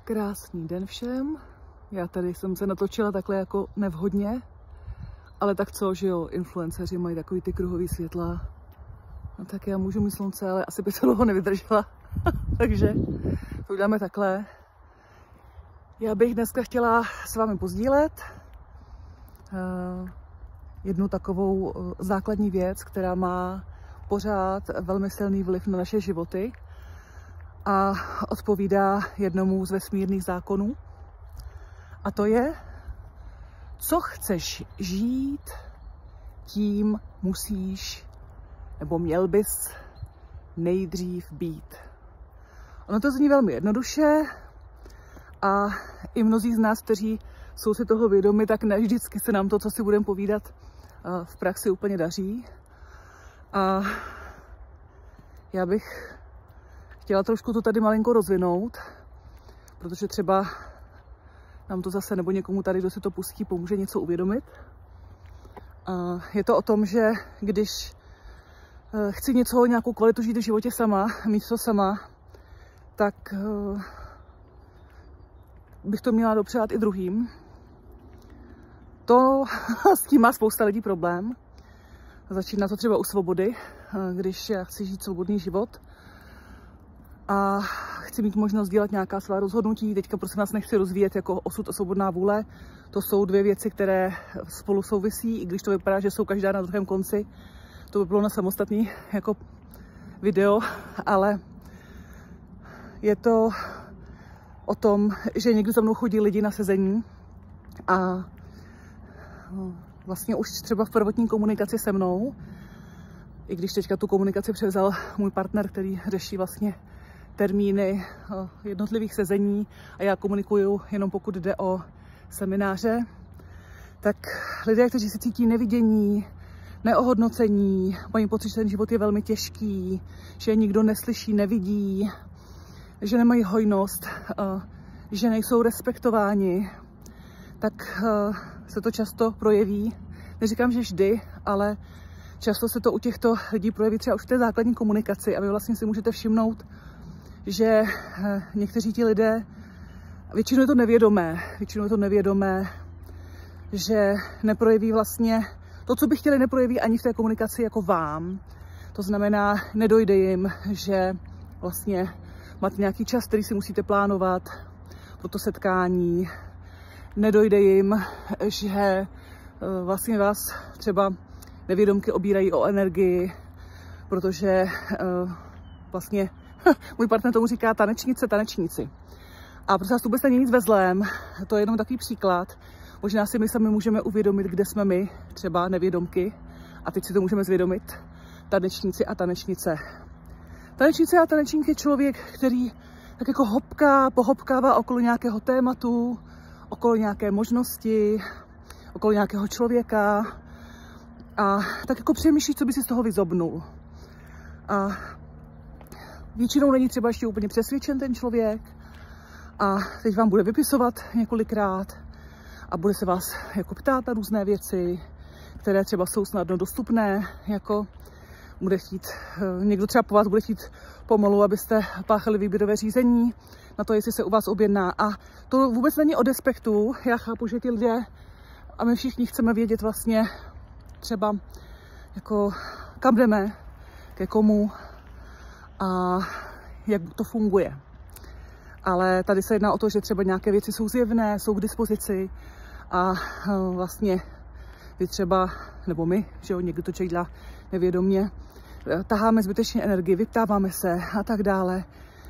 Krásný den všem. Já tady jsem se natočila takhle jako nevhodně, ale tak co, že jo, influenceři mají takový ty kruhový světla. No tak já můžu mít slunce, ale asi by to dlouho nevydržela. Takže to uděláme takhle. Já bych dneska chtěla s vámi pozdílet jednu takovou základní věc, která má pořád velmi silný vliv na naše životy a odpovídá jednomu z vesmírných zákonů. A to je, co chceš žít, tím musíš, nebo měl bys nejdřív být. Ono to zní velmi jednoduše a i mnozí z nás, kteří jsou si toho vědomi, tak ne vždycky se nám to, co si budeme povídat, v praxi úplně daří. A já bych chtěla trošku to tady malinko rozvinout, protože třeba nám to zase, nebo někomu tady, kdo si to pustí, pomůže něco uvědomit. A je to o tom, že když chci nějakou kvalitu žít v životě sama, mít to sama, tak bych to měla dopřát i druhým. To s tím má spousta lidí problém. Začíná to třeba u svobody, když já chci žít svobodný život a chci mít možnost dělat nějaká svá rozhodnutí. Teďka prosím nás nechci rozvíjet jako osud a svobodná vůle. To jsou dvě věci, které spolu souvisí, i když to vypadá, že jsou každá na druhém konci. To by bylo na samostatný jako video, ale je to o tom, že někdy za mnou chodí lidi na sezení a vlastně už třeba v prvotní komunikaci se mnou, i když teďka tu komunikaci převzal můj partner, který řeší vlastně termíny jednotlivých sezení a já komunikuju jenom pokud jde o semináře, tak lidé, kteří se cítí nevidění, neohodnocení, mají pocit, že ten život je velmi těžký, že je nikdo neslyší, nevidí, že nemají hojnost, že nejsou respektováni, tak se to často projeví. Neříkám, že vždy, ale často se to u těchto lidí projeví třeba už v té základní komunikaci a vy vlastně si můžete všimnout, že někteří ti lidé, většinou je to nevědomé, že neprojeví vlastně to, co by chtěli, neprojeví ani v té komunikaci jako vám. To znamená, nedojde jim, že vlastně máte nějaký čas, který si musíte plánovat pro to setkání. Nedojde jim, že vlastně vás třeba nevědomky obírají o energii, protože vlastně můj partner tomu říká tanečníci. A prostě nás vůbec není nic ve zlém, to je jenom takový příklad. Možná si my sami můžeme uvědomit, kde jsme my, třeba nevědomky, a teď si to můžeme zvědomit, tanečníci a tanečnice. Tanečnice a tanečník je člověk, který tak jako pohopkává okolo nějakého tématu, okolo nějaké možnosti, okolo nějakého člověka a tak jako přemýšlí, co by si z toho vyzobnul. A většinou není třeba ještě úplně přesvědčen ten člověk a teď vám bude vypisovat několikrát a bude se vás jako ptát na různé věci, které třeba jsou snadno dostupné, jako bude chtít, někdo třeba po vás bude chtít pomalu, abyste páchali výběrové řízení na to, jestli se u vás objedná. A to vůbec není o despektu. Já chápu, že ti lidé a my všichni chceme vědět vlastně třeba jako kam jdeme, ke komu a jak to funguje. Ale tady se jedná o to, že třeba nějaké věci jsou zjevné, jsou k dispozici a vlastně vy třeba, nebo my, že jo, někdo to člověk dělá nevědomě, taháme zbytečně energii, vyptáváme se a tak dále.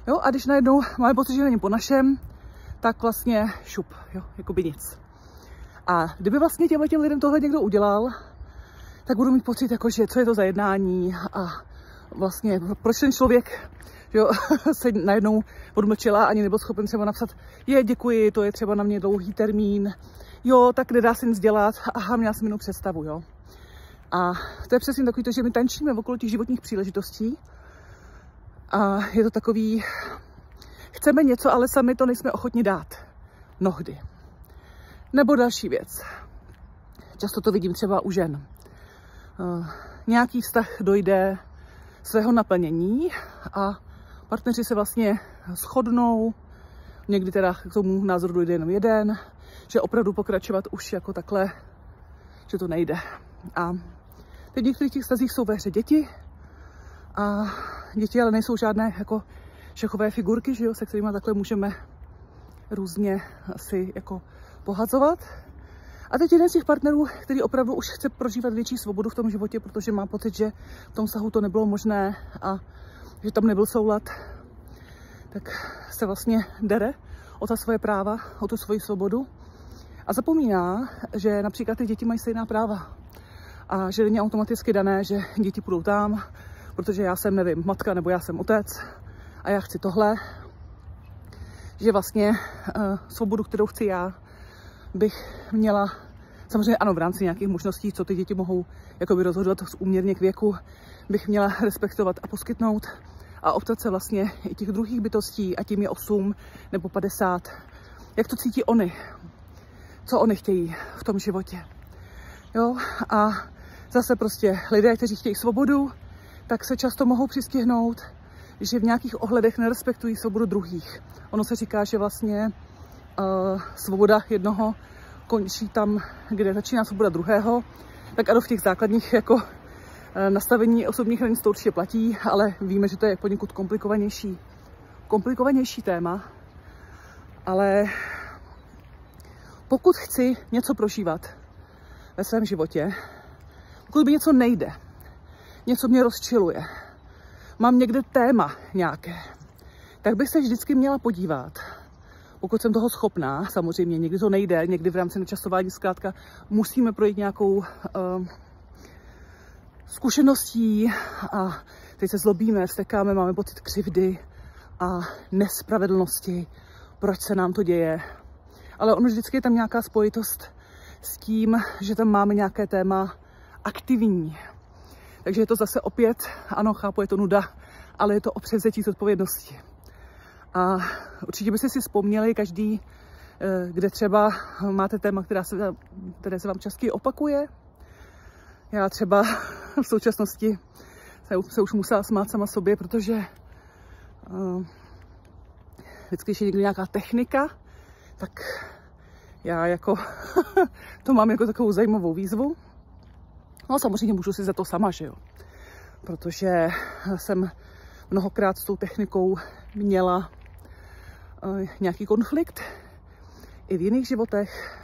Jo, a když najednou máme pocit, že není po našem, tak vlastně šup, jo, jako by nic. A kdyby vlastně těm lidem tohle někdo udělal, tak budu mít pocit, jako, že co je to za jednání a vlastně proč ten člověk, jo, se najednou odmlčela, ani nebyl schopen třeba napsat, děkuji, to je třeba na mě dlouhý termín, jo, tak nedá se nic dělat, aha, měla jsem jinou představu, jo. A to je přesně takový to, že my tančíme okolo těch životních příležitostí a je to takový, chceme něco, ale sami to nejsme ochotni dát. Mnohdy. Nebo další věc. Často to vidím třeba u žen. Nějaký vztah dojde svého naplnění a partneři se vlastně shodnou, někdy teda k tomu názoru dojde jenom jeden, že opravdu pokračovat už jako takhle, že to nejde. A teď v některých těch vztazích jsou ve hře děti a děti ale nejsou žádné jako šachové figurky, že jo, se kterými takhle můžeme různě si jako pohazovat. A teď jeden z těch partnerů, který opravdu už chce prožívat větší svobodu v tom životě, protože má pocit, že v tom vztahu to nebylo možné a že tam nebyl soulad, tak se vlastně dere o ta svoje práva, o tu svoji svobodu a zapomíná, že například ty děti mají stejná práva a že není automaticky dané, že děti půjdou tam, protože já jsem, nevím, matka nebo já jsem otec a já chci tohle, že vlastně svobodu, kterou chci já, bych měla, samozřejmě ano, v rámci nějakých možností, co ty děti mohou jakoby rozhodovat úměrně k věku, bych měla respektovat a poskytnout a optat se vlastně i těch druhých bytostí, a tím je 8 nebo 50, jak to cítí oni, co oni chtějí v tom životě. Jo? A zase prostě lidé, kteří chtějí svobodu, tak se často mohou přistihnout, že v nějakých ohledech nerespektují svobodu druhých. Ono se říká, že vlastně svoboda jednoho končí tam, kde začíná svoboda druhého, tak ano, v těch základních jako nastavení osobních hranic to určitě platí, ale víme, že to je poněkud komplikovanější téma. Ale pokud chci něco prožívat ve svém životě, pokud by něco nejde, něco mě rozčiluje, mám někde téma nějaké, tak bych se vždycky měla podívat, pokud jsem toho schopná, samozřejmě někdy to nejde, někdy v rámci načasování zkrátka musíme projít nějakou zkušeností a teď se zlobíme, vztekáme, máme pocit křivdy a nespravedlnosti, proč se nám to děje. Ale ono vždycky je tam nějaká spojitost s tím, že tam máme nějaké téma aktivní. Takže je to zase opět, ano, chápu, je to nuda, ale je to o převzetí zodpovědnosti. A určitě byste si vzpomněli každý, kde třeba máte téma, které se vám častěji opakuje. Já třeba v současnosti se už musela smát sama sobě, protože vždycky, když je někdy nějaká technika, tak já jako to mám jako takovou zajímavou výzvu. No samozřejmě můžu si za to sama, že jo. Protože jsem mnohokrát s tou technikou měla nějaký konflikt i v jiných životech.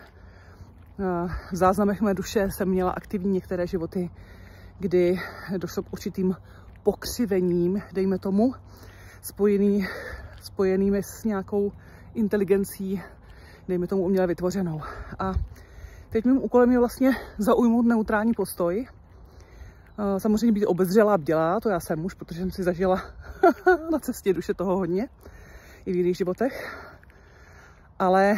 V záznamech mé duše jsem měla aktivní některé životy, kdy došlo k určitým pokřivením, dejme tomu, spojenými s nějakou inteligencí, dejme tomu uměle vytvořenou. A teď mým úkolem je vlastně zaujmout neutrální postoj. Samozřejmě být obezřelá, bdělá, to já jsem už, protože jsem si zažila na cestě duše toho hodně, i v jiných životech. Ale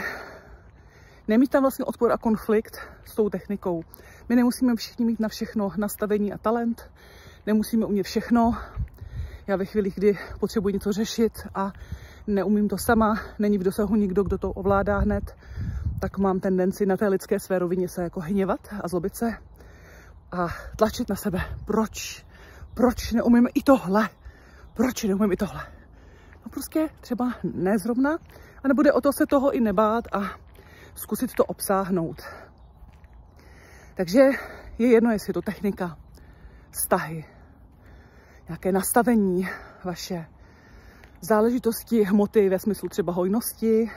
nemít tam vlastně odpor a konflikt s tou technikou. My nemusíme všichni mít na všechno nastavení a talent, nemusíme umět všechno. Já ve chvíli, kdy potřebuji něco řešit a neumím to sama, není v dosahu nikdo, kdo to ovládá hned, tak mám tendenci na té lidské své rovině se jako hněvat a zlobit se a tlačit na sebe. Proč neumím i tohle? Proč neumím i tohle? No prostě třeba ne zrovna, a nebude o to se toho i nebát a zkusit to obsáhnout. Takže je jedno, jestli je to technika, vztahy, nějaké nastavení vaše, záležitosti hmoty ve smyslu třeba hojnosti,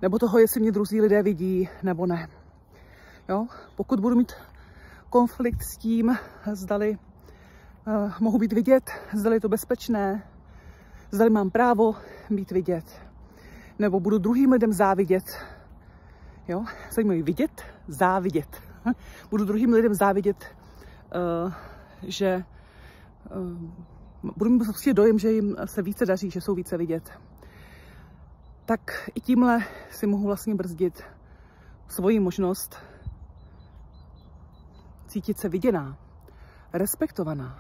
nebo toho, jestli mě druzí lidé vidí, nebo ne. Jo? Pokud budu mít konflikt s tím, zdali mohu být vidět, zdali je to bezpečné, zdali mám právo být vidět, nebo budu druhým lidem závidět. Jo? Zajímavý, vidět, závidět. Budu druhým lidem závidět, že budu mít prostě dojem, že jim se více daří, že jsou více vidět. Tak i tímhle si mohu vlastně brzdit svoji možnost cítit se viděná, respektovaná,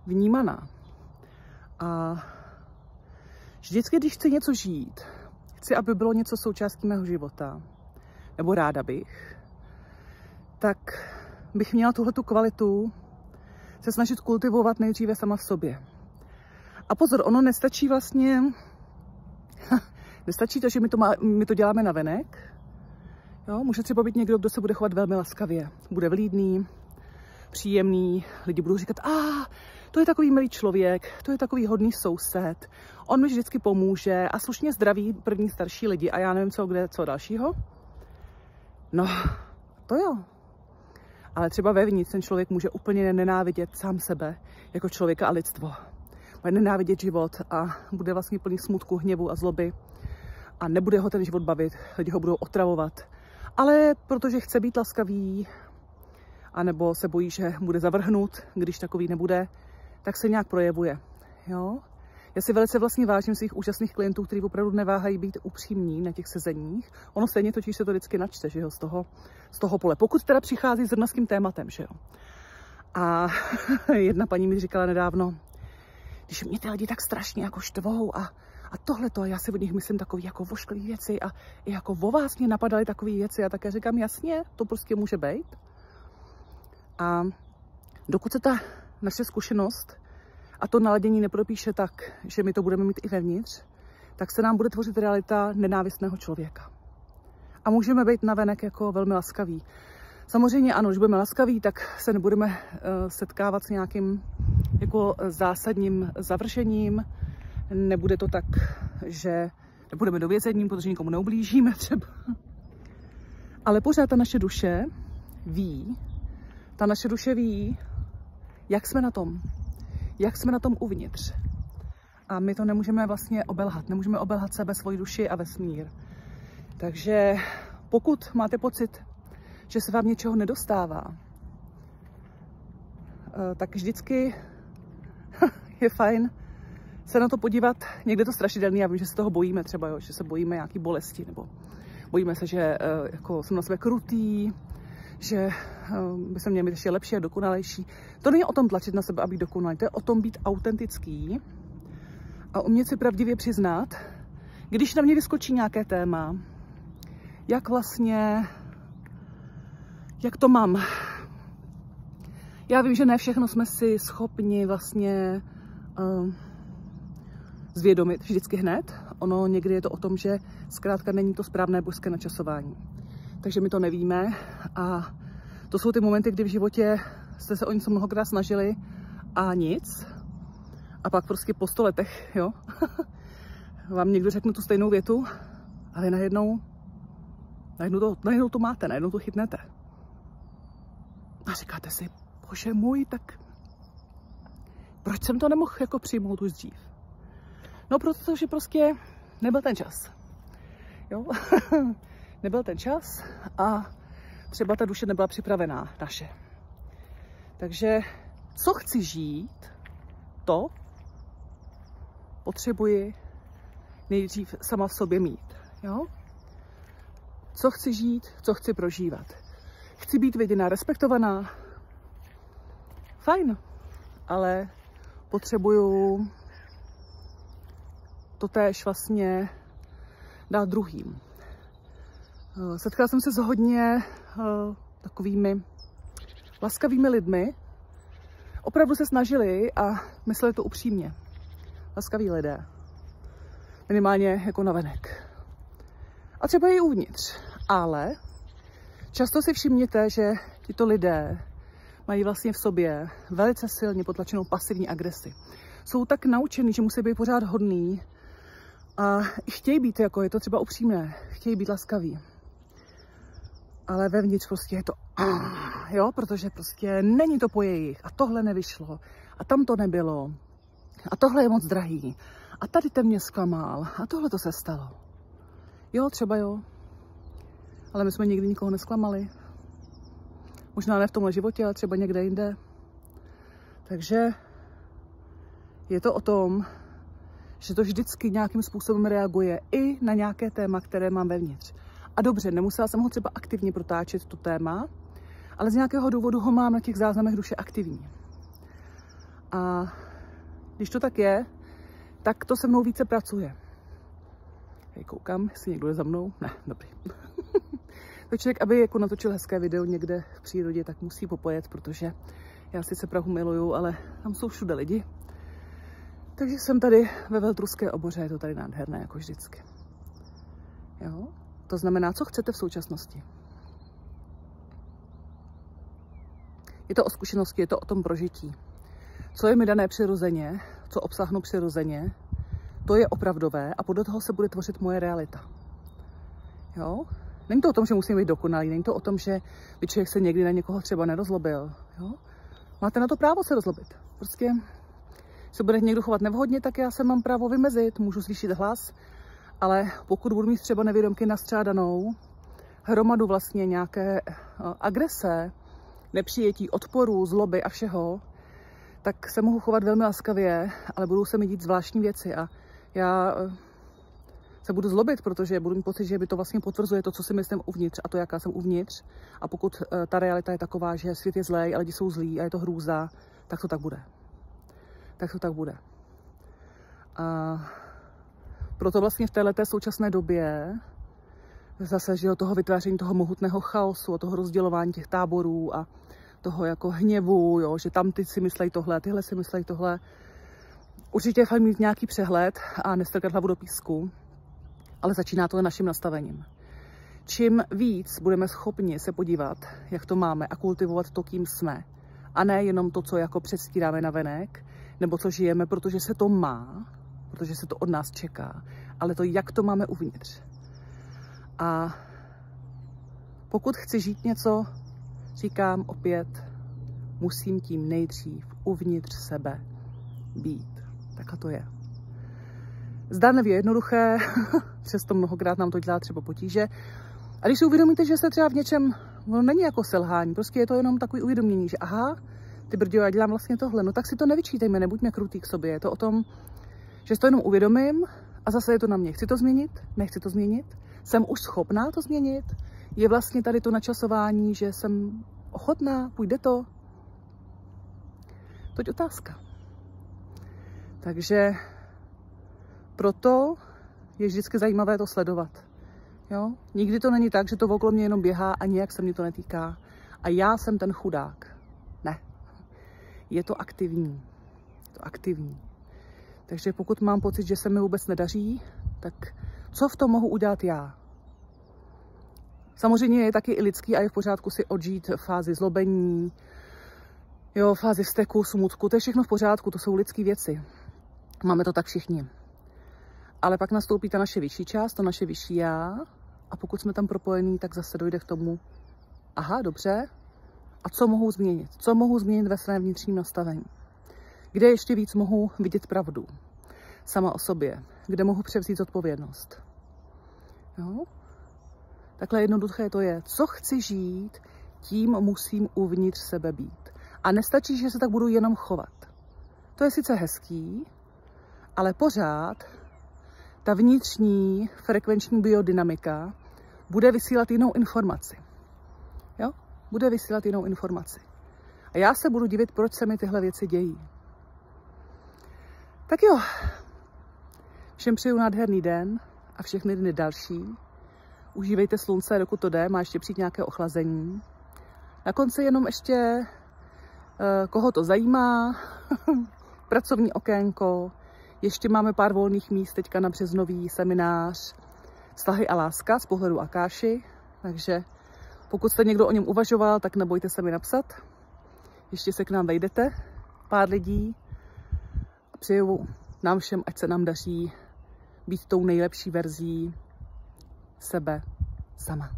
vnímaná. A vždycky, když chci něco žít, chci, aby bylo něco součástí mého života, nebo ráda bych, tak bych měla tuhletu kvalitu se snažit kultivovat nejdříve sama v sobě. A pozor, ono nestačí vlastně, Nestačí to, že my to děláme navenek. Jo, může třeba být někdo, kdo se bude chovat velmi laskavě. Bude vlídný, příjemný, lidi budou říkat, to je takový milý člověk, to je takový hodný soused, on mi vždycky pomůže a slušně zdraví první starší lidi a já nevím co dalšího. No, to jo. Ale třeba vevnitř ten člověk může úplně nenávidět sám sebe jako člověka a lidstvo. Bude nenávidět život a bude vlastně plný smutku, hněvu a zloby a nebude ho ten život bavit, lidi ho budou otravovat. Ale protože chce být laskavý, anebo se bojí, že bude zavrhnut, když takový nebude, tak se nějak projevuje. Jo? Já si velice vlastně vážím svých úžasných klientů, kteří opravdu neváhají být upřímní na těch sezeních. Ono stejně totiž se to vždycky načte, že jo, z toho pole. Pokud teda přichází s zrnavským tématem, že jo. A jedna paní mi říkala nedávno, když mě ty lidi tak strašně jako štvou a tohleto, já si od nich myslím takový jako vošklivý věci a i jako o vás mě napadaly takové věci a také říkám, jasně, to prostě může být. A dokud se ta naše zkušenost a to naladění nepropíše tak, že my to budeme mít i vevnitř, tak se nám bude tvořit realita nenávistného člověka. A můžeme být navenek jako velmi laskaví. Samozřejmě ano, když budeme laskaví, tak se nebudeme setkávat s nějakým jako zásadním završením. Nebude to tak, že nebudeme do vězení, protože nikomu neublížíme třeba. Ale pořád ta naše duše ví, jak jsme na tom uvnitř. A my to nemůžeme vlastně obelhat. Nemůžeme obelhat sebe, svoji duši a vesmír. Takže pokud máte pocit, že se vám něčeho nedostává, tak vždycky je fajn se na to podívat. Někde to strašidelný, já vím, že se toho bojíme třeba, jo, že se bojíme nějaký bolesti, nebo bojíme se, že jako jsme na sebe krutý, že by se měli být ještě lepší a dokonalejší. To není o tom tlačit na sebe a být dokonalý, to je o tom být autentický a umět si pravdivě přiznat, když na mě vyskočí nějaké téma, jak to mám. Já vím, že ne všechno jsme si schopni vlastně zvědomit vždycky hned. Ono někdy je to o tom, že zkrátka není to správné božské načasování. Takže my to nevíme a to jsou ty momenty, kdy v životě jste se o něco mnohokrát snažili a nic. A pak prostě po 100 letech, jo, vám někdo řekne tu stejnou větu, ale najednou to máte, najednou to chytnete. A říkáte si, bože můj, tak proč jsem to nemohl jako přijmout už dřív? No, protože prostě nebyl ten čas. Jo? Nebyl ten čas a třeba ta duše nebyla připravená naše. Takže co chci žít, to potřebuji nejdřív sama v sobě mít. Jo? Co chci žít, co chci prožívat. Chci být viděná, respektovaná. Fajn, ale potřebuju to též vlastně dát druhým. Setkala jsem se s hodně takovými laskavými lidmi. Opravdu se snažili a mysleli to upřímně. Laskaví lidé. Minimálně jako navenek. A třeba i uvnitř. Ale často si všimněte, že tito lidé mají vlastně v sobě velice silně potlačenou pasivní agresi. Jsou tak naučení, že musí být pořád hodný a chtějí být, jako je to třeba upřímné, chtějí být laskaví. Ale vevnitř prostě je to jo, protože prostě není to po jejich a tohle nevyšlo a tam to nebylo a tohle je moc drahý a tady ten mě zklamal a tohle to se stalo. Jo, třeba jo, ale my jsme nikdy nikoho nesklamali. Možná ne v tomhle životě, ale třeba někde jinde. Takže je to o tom, že to vždycky nějakým způsobem reaguje i na nějaké téma, které mám vevnitř. A dobře, nemusela jsem ho třeba aktivně protáčet, to téma, ale z nějakého důvodu ho mám na těch záznamech duše aktivní. A když to tak je, tak to se mnou více pracuje. Hej, koukám, jestli někdo je za mnou. Ne, dobrý. Tak člověk, aby jako natočil hezké video někde v přírodě, tak musí popojet, protože já sice Prahu miluju, ale tam jsou všude lidi. Takže jsem tady ve Veltruské oboře, je to tady nádherné, jako vždycky. Jo? To znamená, co chcete v současnosti. Je to o zkušenosti, je to o tom prožití. Co je mi dané přirozeně, co obsáhnu přirozeně, to je opravdové a podle toho se bude tvořit moje realita. Jo? Není to o tom, že musím být dokonalý, není to o tom, že by člověk se někdy na někoho třeba nerozlobil. Jo? Máte na to právo se rozlobit. Prostě se bude někdo chovat nevhodně, tak já se mám právo vymezit, můžu zvýšit hlas, ale pokud budu mít třeba nevědomky nastřádanou hromadu vlastně nějaké agrese, nepřijetí, odporu, zloby a všeho, tak se mohu chovat velmi laskavě, ale budou se mi dít zvláštní věci a já se budu zlobit, protože budu mít pocit, že by to vlastně potvrzuje to, co si myslím uvnitř a to, jaká jsem uvnitř. A pokud ta realita je taková, že svět je zlej a lidi jsou zlí a je to hrůza, tak to tak bude. Tak to tak bude. A proto vlastně v této současné době zase, že toho vytváření toho mohutného chaosu, toho rozdělování těch táborů a toho jako hněvu, jo, že tam ty si myslejí tohle, tyhle si myslejí tohle. Určitě je fajn mít nějaký přehled a nestrkat hlavu do písku, ale začíná to naším nastavením. Čím víc budeme schopni se podívat, jak to máme a kultivovat to, kým jsme, a ne jenom to, co jako předstíráme navenek, nebo co žijeme, protože se to má, protože se to od nás čeká, ale to, jak to máme uvnitř. A pokud chci žít něco, říkám opět, musím tím nejdřív uvnitř sebe být. Takhle to je. Zdánlivě jednoduché, přesto mnohokrát nám to dělá třeba potíže. A když si uvědomíte, že se třeba v něčem, no není jako selhání, prostě je to jenom takový uvědomění, že aha, ty brďo, já dělám vlastně tohle, no tak si to nevyčítejme, nebuďme krutý k sobě. Je to o tom, že si to jenom uvědomím a zase je to na mě. Chci to změnit? Nechci to změnit? Jsem už schopná to změnit? Je vlastně tady to načasování, že jsem ochotná, půjde to? Toť otázka. Takže proto je vždycky zajímavé to sledovat. Jo? Nikdy to není tak, že to okolo mě jenom běhá a nijak se mě to netýká. A já jsem ten chudák. Ne. Je to aktivní. Je to aktivní. Takže pokud mám pocit, že se mi vůbec nedaří, tak co v tom mohu udělat já? Samozřejmě je taky i lidský a je v pořádku si odžít fázi zlobení, jo, fázi vzteku, smutku, to je všechno v pořádku, to jsou lidské věci. Máme to tak všichni. Ale pak nastoupí ta naše vyšší část, to naše vyšší já, a pokud jsme tam propojení, tak zase dojde k tomu, aha, dobře, a co mohu změnit? Co mohu změnit ve svém vnitřním nastavení? Kde ještě víc mohu vidět pravdu sama o sobě? Kde mohu převzít odpovědnost? Jo? Takhle jednoduché to je. Co chci žít, tím musím uvnitř sebe být. A nestačí, že se tak budu jenom chovat. To je sice hezký, ale pořád ta vnitřní frekvenční biodynamika bude vysílat jinou informaci. Jo? Bude vysílat jinou informaci. A já se budu divit, proč se mi tyhle věci dějí. Tak jo, všem přeju nádherný den a všechny dny další. Užívejte slunce, dokud to jde, má ještě přijít nějaké ochlazení. Na konci jenom ještě, koho to zajímá, pracovní okénko. Ještě máme pár volných míst teďka na březnový seminář Vztahy a láska z pohledu Akáši. Takže pokud jste někdo o něm uvažoval, tak nebojte se mi napsat. Ještě se k nám vejdete, pár lidí. A přeju nám všem, ať se nám daří být tou nejlepší verzí sebe sama.